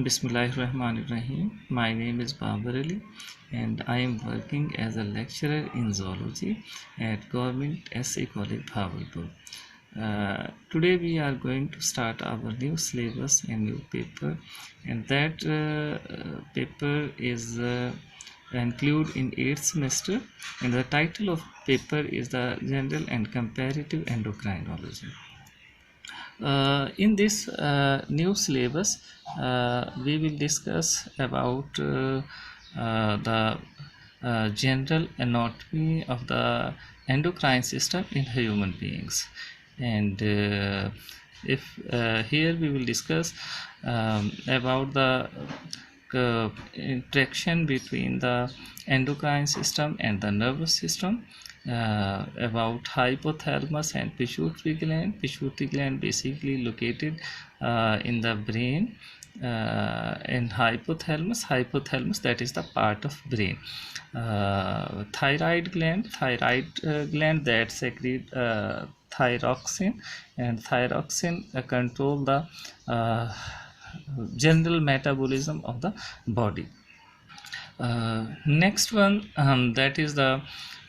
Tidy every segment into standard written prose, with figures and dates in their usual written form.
Bismillahirrahmanirrahim. My name is Babar Ali and I am working as a lecturer in zoology at Government SC College Bhavalpur. Today we are going to start our new syllabus and new paper, and that paper is included in 8th semester, and the title of paper is the General and Comparative Endocrinology. In this new syllabus, we will discuss about the general anatomy of the endocrine system in human beings, and if here we will discuss about the interaction between the endocrine system and the nervous system, about hypothalamus and pituitary gland. Pituitary gland basically located in the brain, and hypothalamus that is the part of brain. Thyroid gland that secrete thyroxine, and thyroxine control the general metabolism of the body. Next one, that is the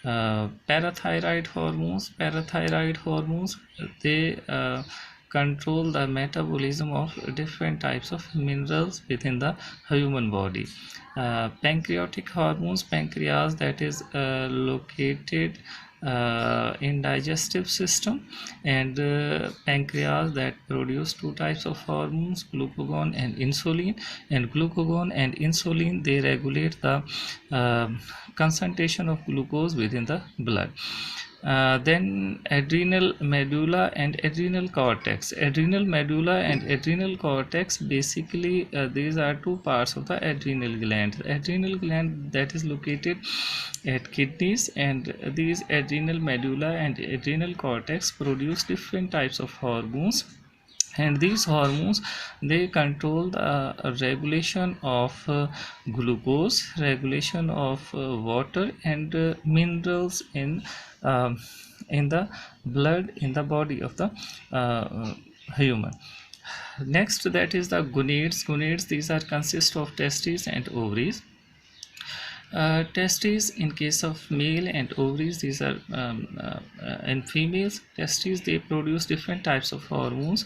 parathyroid hormones. Parathyroid hormones, they control the metabolism of different types of minerals within the human body. Pancreatic hormones, pancreas that is located in digestive system, and pancreas that produce two types of hormones, glucagon and insulin. And glucagon and insulin, they regulate the concentration of glucose within the blood. Then adrenal medulla and adrenal cortex. Adrenal medulla and adrenal cortex, basically these are two parts of the adrenal gland. Adrenal gland that is located at kidneys, and these adrenal medulla and adrenal cortex produce different types of hormones, and these hormones, they control the regulation of glucose, regulation of water and minerals in the blood, in the body of the human. Next, that is the gonads. Gonads, these are consist of testes and ovaries. Testes in case of male, and ovaries, these are in females. Testes, they produce different types of hormones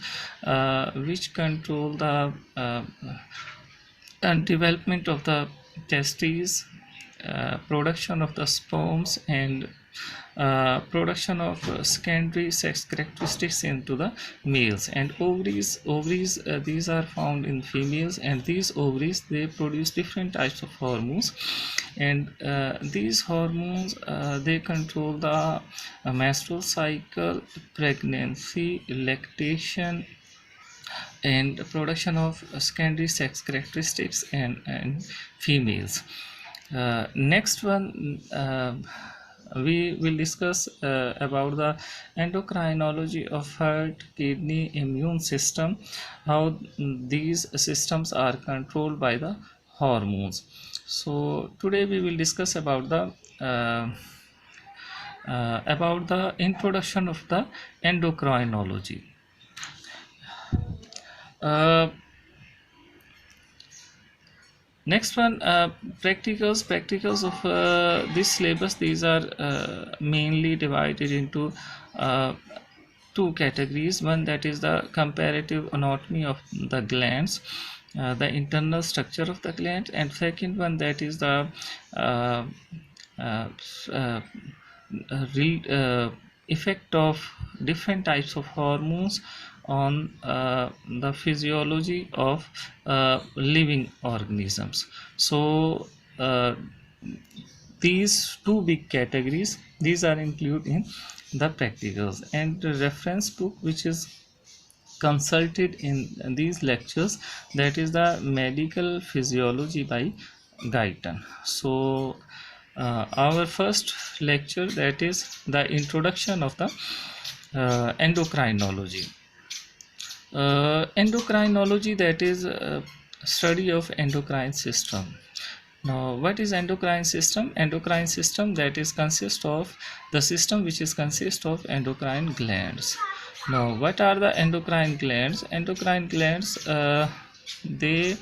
which control the development of the testes, production of the sperms, and production of secondary sex characteristics into the males. And ovaries, these are found in females, and these ovaries, they produce different types of hormones, and these hormones, they control the menstrual cycle, pregnancy, lactation, and production of secondary sex characteristics in females. Next one, we will discuss about the endocrinology of heart, kidney, immune system, how these systems are controlled by the hormones. So today we will discuss about the introduction of the endocrinology. Next one, practicals of this syllabus. These are mainly divided into two categories. One, that is the comparative anatomy of the glands, the internal structure of the gland, and second one, that is the effect of different types of hormones on the physiology of living organisms. So these two big categories, these are included in the practicals, and the reference book which is consulted in these lectures, that is the Medical Physiology by Guyton. So our first lecture, that is the introduction of the endocrinology. Endocrinology, that is study of endocrine system. Now, what is endocrine system? Endocrine system, that is consist of the system which is consist of endocrine glands. Now, what are the endocrine glands? Endocrine glands, they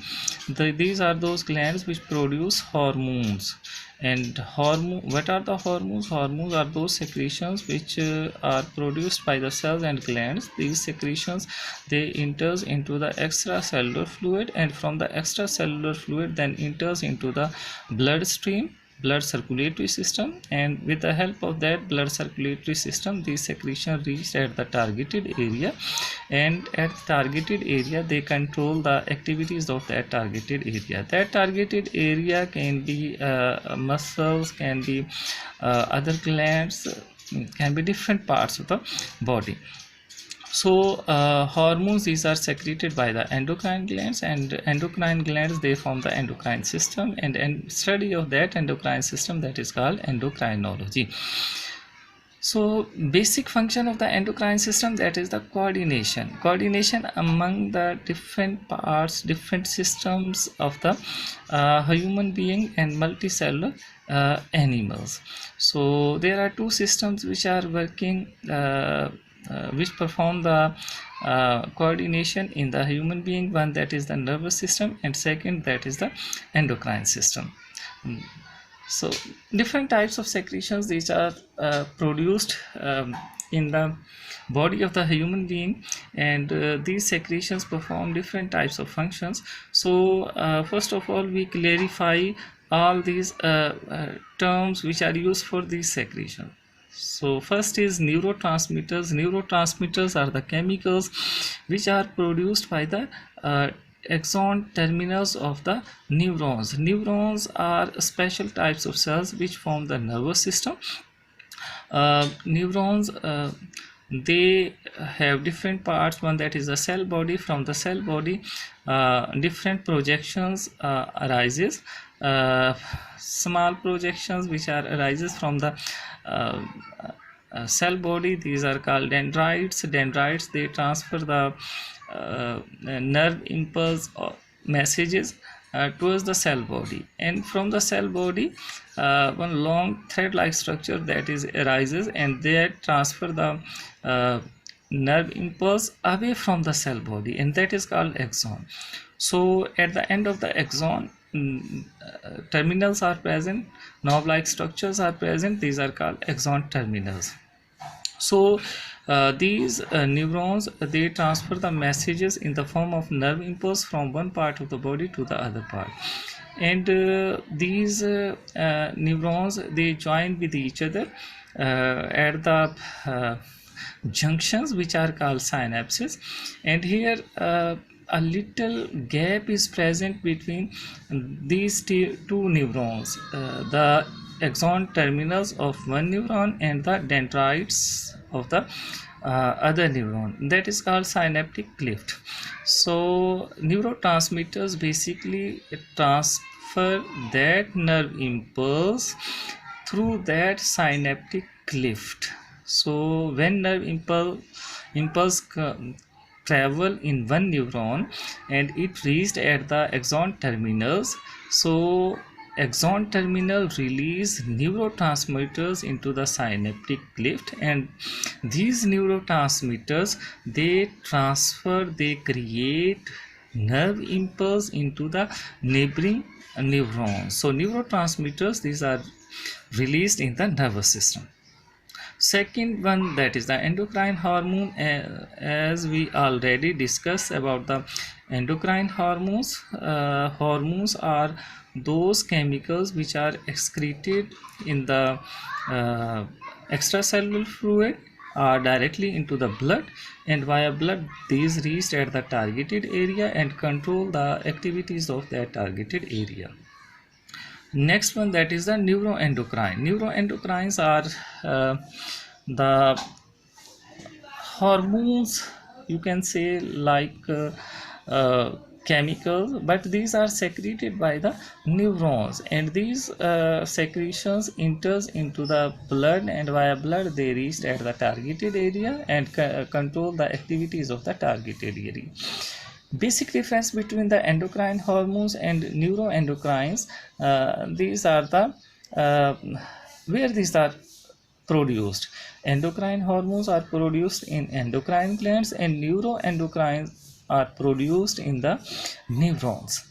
these are those glands which produce hormones. And what are the hormones? Hormones are those secretions which are produced by the cells and glands. These secretions, they enters into the extracellular fluid, and from the extracellular fluid then enters into the bloodstream, blood circulatory system, and with the help of that blood circulatory system, these secretions reach at the targeted area, and at targeted area they control the activities of that targeted area. That targeted area can be muscles, can be other glands, can be different parts of the body. So hormones, these are secreted by the endocrine glands, and endocrine glands, they form the endocrine system, and study of that endocrine system, that is called endocrinology. So basic function of the endocrine system, that is the coordination among the different parts, different systems of the human being and multicellular animals. So there are two systems which are working, which perform the coordination in the human being. One, that is the nervous system, and second, that is the endocrine system. So different types of secretions, these are produced in the body of the human being, and these secretions perform different types of functions. So first of all, we clarify all these terms which are used for these secretions. So first is neurotransmitters. Neurotransmitters are the chemicals which are produced by the axon terminals of the neurons. Neurons are special types of cells which form the nervous system. Neurons, they have different parts. One, that is the cell body. From the cell body, different projections arises, small projections which are arises from the cell body. These are called dendrites. Dendrites, they transfer the nerve impulse or messages towards the cell body, and from the cell body one long thread like structure that is arises, and they transfer the nerve impulse away from the cell body, and that is called axon. So at the end of the axon, terminals are present, knob like structures are present. These are called axon terminals. So these neurons, they transfer the messages in the form of nerve impulse from one part of the body to the other part, and these neurons, they join with each other at the junctions which are called synapses, and here a little gap is present between these two neurons, the axon terminals of one neuron and the dendrites of the other neuron, that is called synaptic cleft. So neurotransmitters basically transfer that nerve impulse through that synaptic cleft. So when nerve impulse travel in one neuron and it reached at the axon terminals, so axon terminal release neurotransmitters into the synaptic cleft, and these neurotransmitters, they transfer, they create nerve impulse into the neighboring neurons. So neurotransmitters, these are released in the nervous system. Second one, that is the endocrine hormone. As we already discussed about the endocrine hormones, hormones are those chemicals which are excreted in the extracellular fluid directly into the blood, and via blood these reach at the targeted area and control the activities of that targeted area. Next one, that is the neuroendocrine. Neuroendocrines are the hormones, you can say, like chemicals, but these are secreted by the neurons, and these secretions enters into the blood, and via blood they reach at the targeted area and control the activities of the targeted area. Basic difference between the endocrine hormones and neuroendocrines, these are the where these are produced. Endocrine hormones are produced in endocrine glands, and neuroendocrines are produced in the neurons.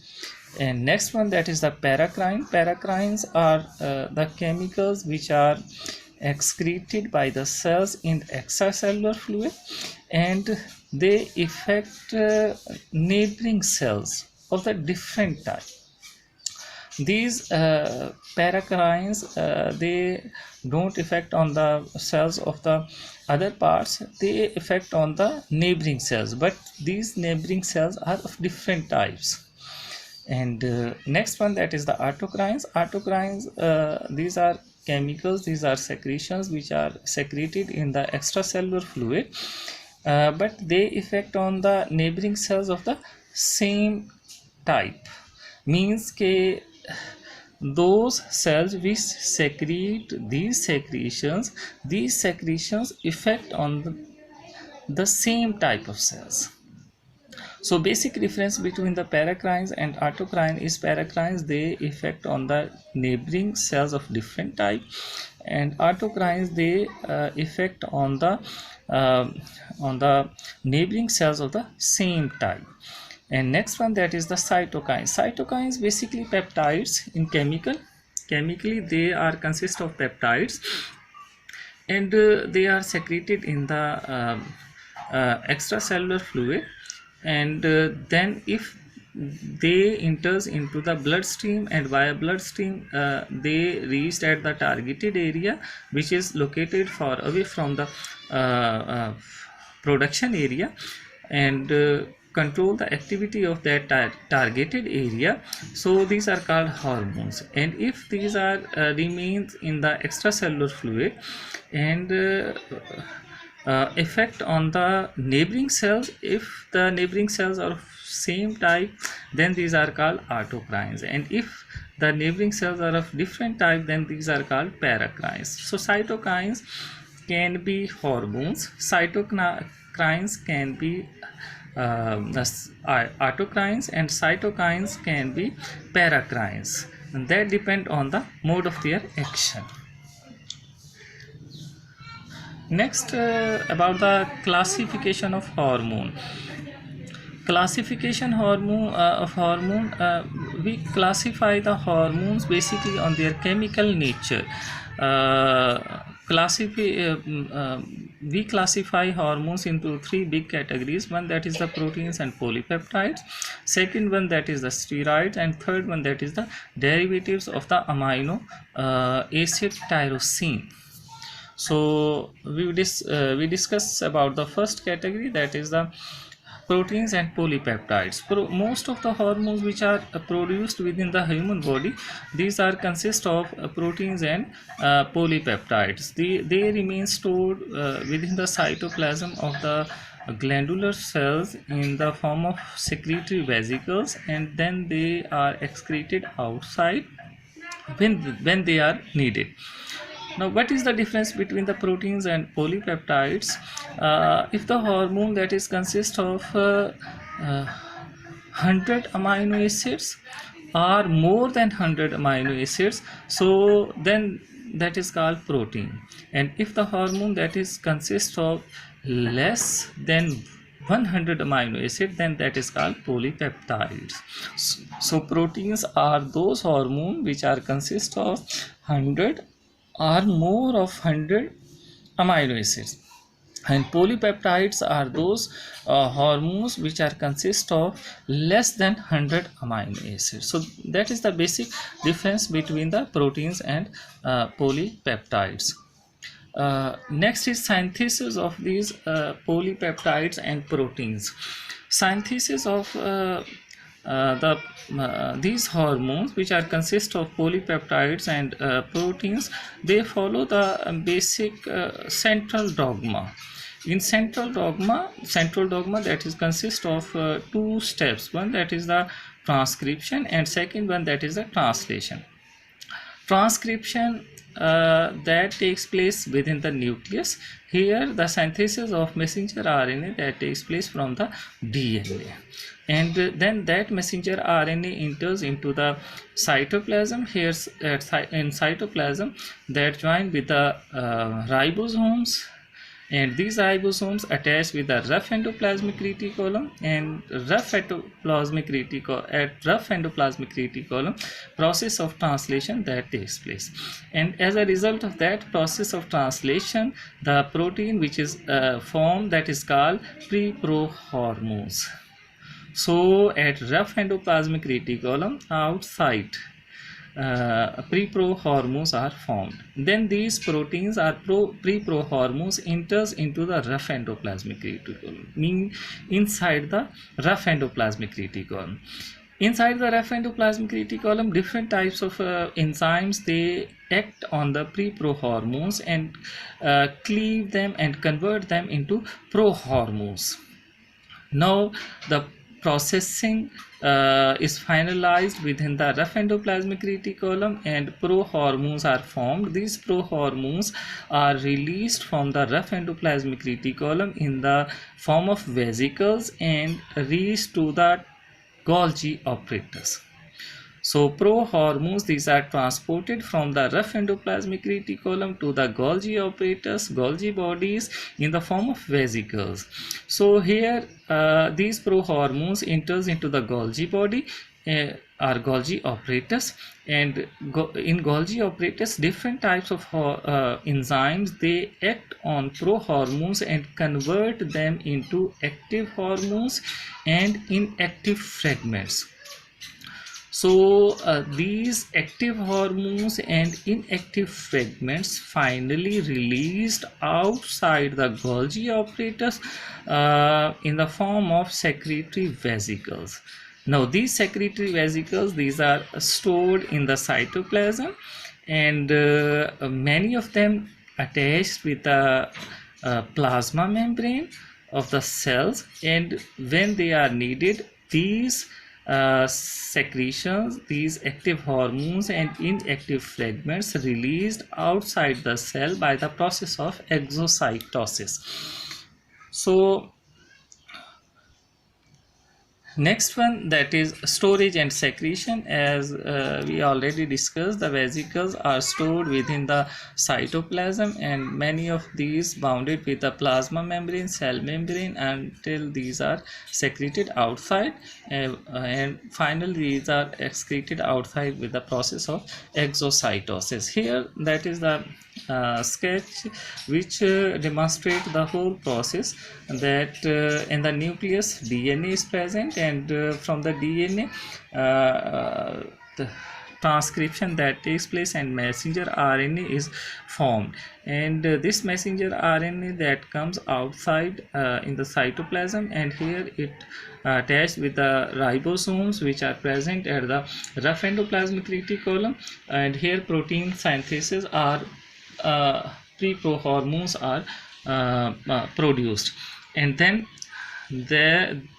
And next one, that is the paracrine. Paracrines are the chemicals which are excreted by the cells in extracellular fluid, and they affect neighboring cells of the different type. These paracrines, they don't affect on the cells of the other parts, they affect on the neighboring cells, but these neighboring cells are of different types. And next one, that is the autocrines. Autocrines, these are chemicals, these are secretions which are secreted in the extracellular fluid, but they affect on the neighboring cells of the same type. Means ke those cells which secrete these secretions affect on the same type of cells. So basic difference between the paracrines and autocrine is paracrines, they affect on the neighboring cells of different type, and autocrines, they affect uh, on the neighboring cells of the same type. And next one, that is the cytokines. Cytokines basically peptides in chemically they are consist of peptides, and they are secreted in the extracellular fluid, and then if they enters into the bloodstream, and via bloodstream they reached at the targeted area which is located far away from the production area, and control the activity of that targeted area. So these are called hormones, and if these are remains in the extracellular fluid and effect on the neighboring cells, if the neighboring cells are of same type, then these are called autocrines, and if the neighboring cells are of different type, then these are called paracrines. So cytokines can be hormones, cytocrines can be autocrines, and cytokines can be paracrines, and that depend on the mode of their action. Next, about the classification of hormone. Classification of hormone, we classify the hormones basically on their chemical nature. We classify hormones into three big categories. One, that is the proteins and polypeptides. Second one, that is the steroids, and third one, that is the derivatives of the amino acid tyrosine. So we discuss about the first category, that is the proteins and polypeptides. Most of the hormones which are produced within the human body, these are consist of proteins and polypeptides. They remain stored within the cytoplasm of the glandular cells in the form of secretory vesicles, and then they are excreted outside when they are needed. Now, what is the difference between the proteins and polypeptides? If the hormone that is consist of 100 amino acids or more than 100 amino acids, so then that is called protein. And if the hormone that is consist of less than 100 amino acid, then that is called polypeptides. So proteins are those hormones which are consist of 100 or more of 100 amino acids, and polypeptides are those hormones which are consist of less than 100 amino acids. So that is the basic difference between the proteins and polypeptides. Next is synthesis of these polypeptides and proteins. Synthesis of these hormones which are consist of polypeptides and proteins, they follow the basic central dogma. In central dogma that is consist of two steps. One, that is the transcription, and second one, that is the translation. Transcription that takes place within the nucleus. Here the synthesis of messenger RNA that takes place from the DNA, and then that messenger RNA enters into the cytoplasm. Here in cytoplasm, that join with the ribosomes, and these ribosomes attach with the rough endoplasmic reticulum, and rough endoplasmic reticulum process of translation that takes place, and as a result of that process of translation, the protein which is formed, that is called preprohormones. So at rough endoplasmic reticulum outside, preprohormones are formed. Then these proteins are preprohormones enters into the rough endoplasmic reticulum, mean inside the rough endoplasmic reticulum. Inside the rough endoplasmic reticulum, different types of enzymes, they act on the preprohormones and cleave them and convert them into prohormones. Now the processing is finalized within the rough endoplasmic reticulum, and prohormones are formed. These prohormones are released from the rough endoplasmic reticulum in the form of vesicles and reach to the Golgi apparatus. So prohormones, these are transported from the rough endoplasmic reticulum to the Golgi apparatus, Golgi bodies, in the form of vesicles. So here these prohormones enters into the Golgi body or Golgi apparatus, and in Golgi apparatus, different types of enzymes, they act on prohormones and convert them into active hormones and inactive fragments. So these active hormones and inactive fragments finally released outside the Golgi apparatus in the form of secretory vesicles. Now these secretory vesicles, these are stored in the cytoplasm, and many of them attached with the plasma membrane of the cells, and when they are needed, these secretions, these active hormones and inactive fragments released outside the cell by the process of exocytosis. So next one, that is storage and secretion. As we already discussed, the vesicles are stored within the cytoplasm, and many of these bounded with the plasma membrane, cell membrane, until these are secreted outside, and finally these are excreted outside with the process of exocytosis. Here, that is the sketch which demonstrate the whole process, that in the nucleus DNA is present, and from the DNA the transcription that takes place and messenger RNA is formed, and this messenger RNA that comes outside in the cytoplasm, and here it attached with the ribosomes which are present at the rough endoplasmic reticulum, and here protein synthesis are preprohormones are produced, and then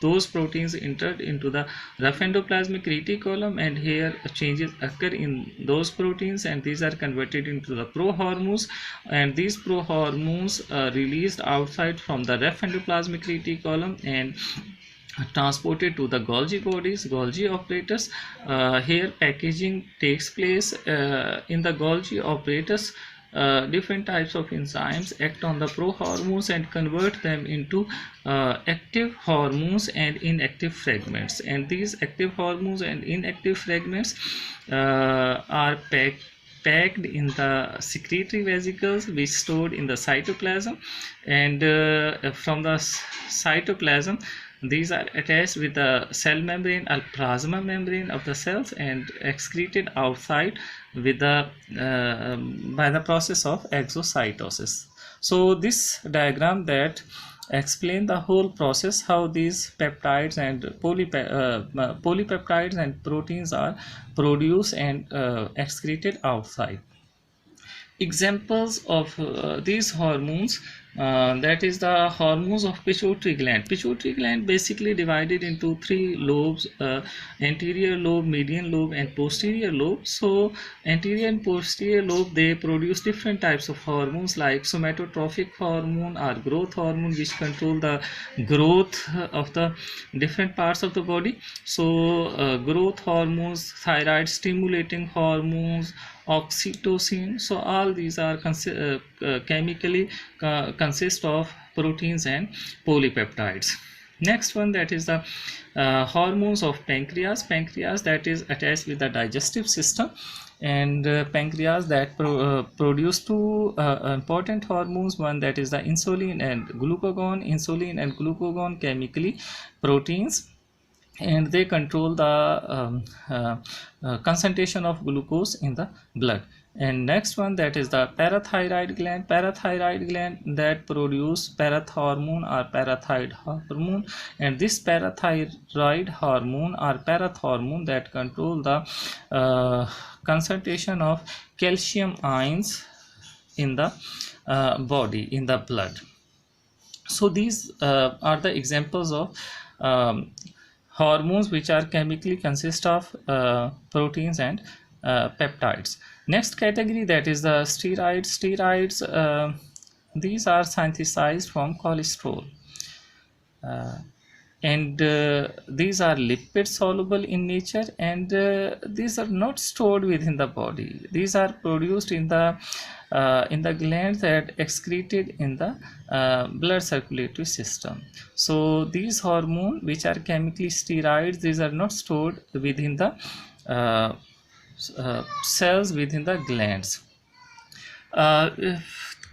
those proteins entered into the rough endoplasmic reticulum, and here changes occur in those proteins, and these are converted into the prohormones, and these prohormones released outside from the rough endoplasmic reticulum and transported to the Golgi bodies, Golgi apparatus. Here packaging takes place in the Golgi apparatus. Different types of enzymes act on the prohormones and convert them into active hormones and inactive fragments, and these active hormones and inactive fragments are packed in the secretory vesicles which stored in the cytoplasm, and from the cytoplasm these are attached with the cell membrane or plasma membrane of the cells and excreted outside with the by the process of exocytosis. So this diagram that explain the whole process, how these peptides and polypeptides and proteins are produced and excreted outside. Examples of these hormones, that is the hormones of pituitary gland. Pituitary gland basically divided into three lobes, anterior lobe, median lobe and posterior lobe. So anterior and posterior lobe, they produce different types of hormones like somatotrophic hormone or growth hormone, which control the growth of the different parts of the body. So growth hormones, thyroid stimulating hormones, oxytocin. So all these are chemically consist of proteins and polypeptides. Next one, that is the hormones of pancreas. Pancreas that is attached with the digestive system, and pancreas that produce two important hormones. One that is the insulin and glucagon. Insulin and glucagon chemically proteins, and they control the concentration of glucose in the blood. And next one, that is the parathyroid gland. Parathyroid gland that produce parathormone or parathyroid hormone, and this parathyroid hormone or parathormone that control the concentration of calcium ions in the body, in the blood. So these are the examples of hormones which are chemically consist of proteins and peptides. Next category, that is the steroids. Steroids, these are synthesized from cholesterol, and these are lipid soluble in nature, and these are not stored within the body. These are produced in the glands that excreted in the blood circulatory system. So these hormones which are chemically steroids, these are not stored within the cells within the glands.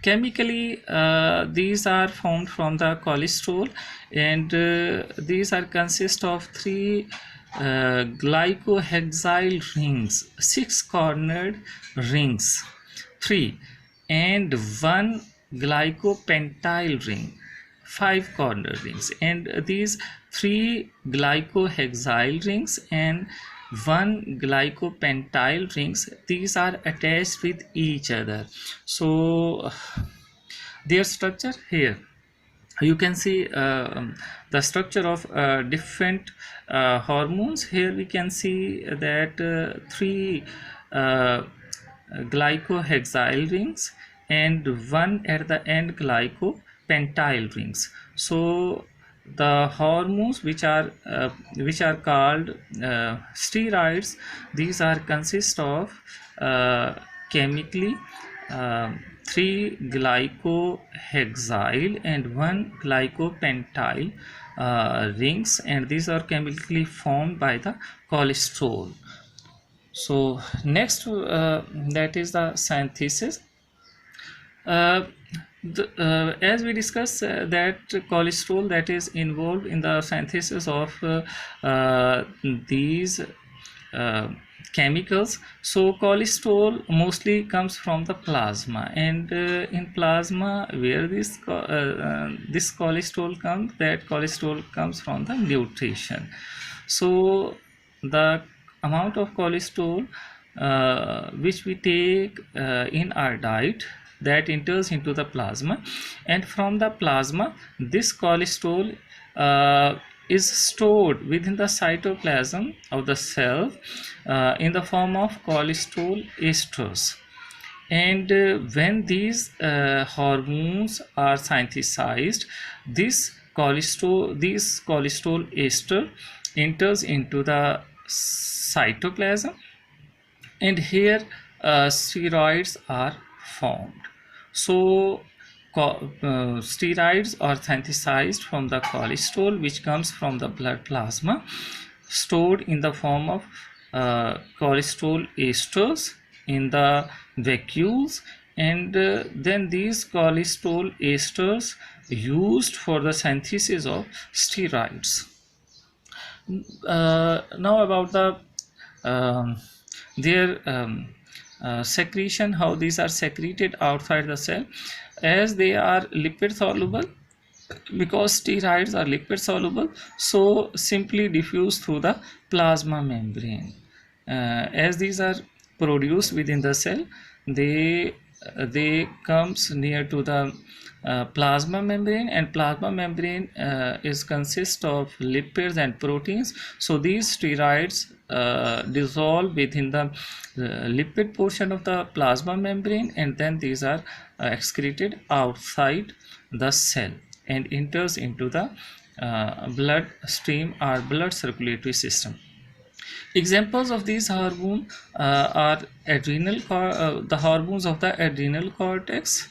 Chemically, these are formed from the cholesterol, and these are consist of three glycohexyl rings, 6 cornered rings, 3, and 1 glycopentyl ring, 5 cornered rings. And these 3 glycohexyl rings and 1 glycopentyl rings, these are attached with each other. So their structure, here you can see the structure of different hormones. Here we can see that 3 glycohexyl rings and 1 at the end glycopentyl rings. So the hormones which are called steroids, these are consist of chemically 3 glycohexyl and 1 glycopentyl rings, and these are chemically formed by the cholesterol. So next, that is the synthesis. As we discussed, that cholesterol that is involved in the synthesis of these chemicals. So cholesterol mostly comes from the plasma, and in plasma where this cholesterol comes, that cholesterol comes from the nutrition. So the amount of cholesterol which we take in our diet, that enters into the plasma, and from the plasma this cholesterol is stored within the cytoplasm of the cell in the form of cholesterol esters. And when these hormones are synthesized, this cholesterol ester enters into the cytoplasm, and here steroids are formed. So steroids are synthesized from the cholesterol which comes from the blood plasma, stored in the form of cholesterol esters in the vacuoles, and then these cholesterol esters used for the synthesis of steroids. Now about the their secretion, how these are secreted outside the cell. As they are lipid soluble, because steroids are lipid soluble, so simply diffuse through the plasma membrane. As these are produced within the cell, they comes near to the plasma membrane, and plasma membrane is consist of lipids and proteins. So these steroids dissolve within the lipid portion of the plasma membrane, and then these are excreted outside the cell and enters into the blood stream or blood circulatory system. Examples of these hormones are the hormones of the adrenal cortex,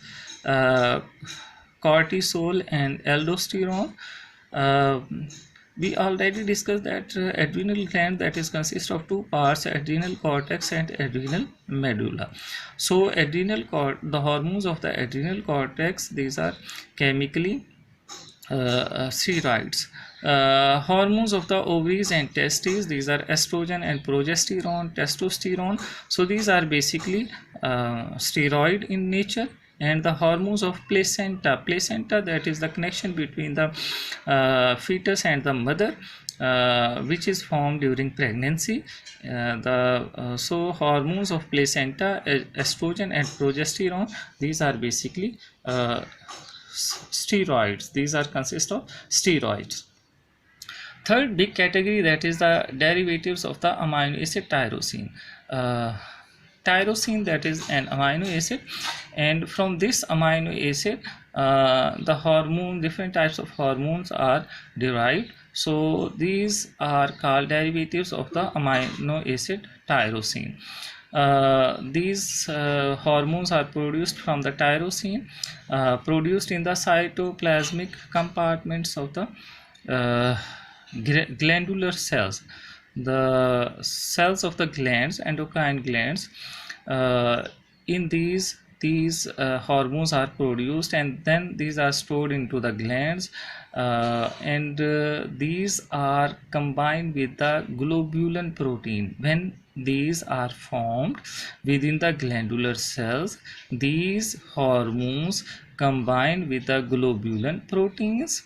cortisol and aldosterone. uh, we already discussed that adrenal gland, that is consist of two parts, adrenal cortex and adrenal medulla. So the hormones of the adrenal cortex, these are chemically steroids. Hormones of the ovaries and testes, these are estrogen and progesterone, testosterone. So these are basically steroid in nature. And the hormones of placenta, that is the connection between the fetus and the mother, which is formed during pregnancy. So hormones of placenta, estrogen and progesterone, these are basically steroids. These are consist of steroids. Third big category, that is the derivatives of the amino acid tyrosine. uh, Tyrosine, that is an amino acid, and from this amino acid different types of hormones are derived. So these are called derivatives of the amino acid tyrosine. These hormones are produced from the tyrosine, produced in the cytoplasmic compartments of the uh, glandular cells, the cells of the glands, endocrine glands. In these hormones are produced, and then these are stored into the glands, and these are combined with the globulin protein. When these are formed within the glandular cells, these hormones combine with the globulin proteins,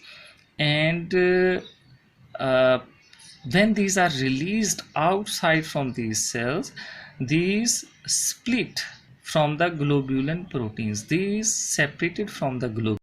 and when these are released outside from these cells, these split from the globulin proteins. These separated from the globulin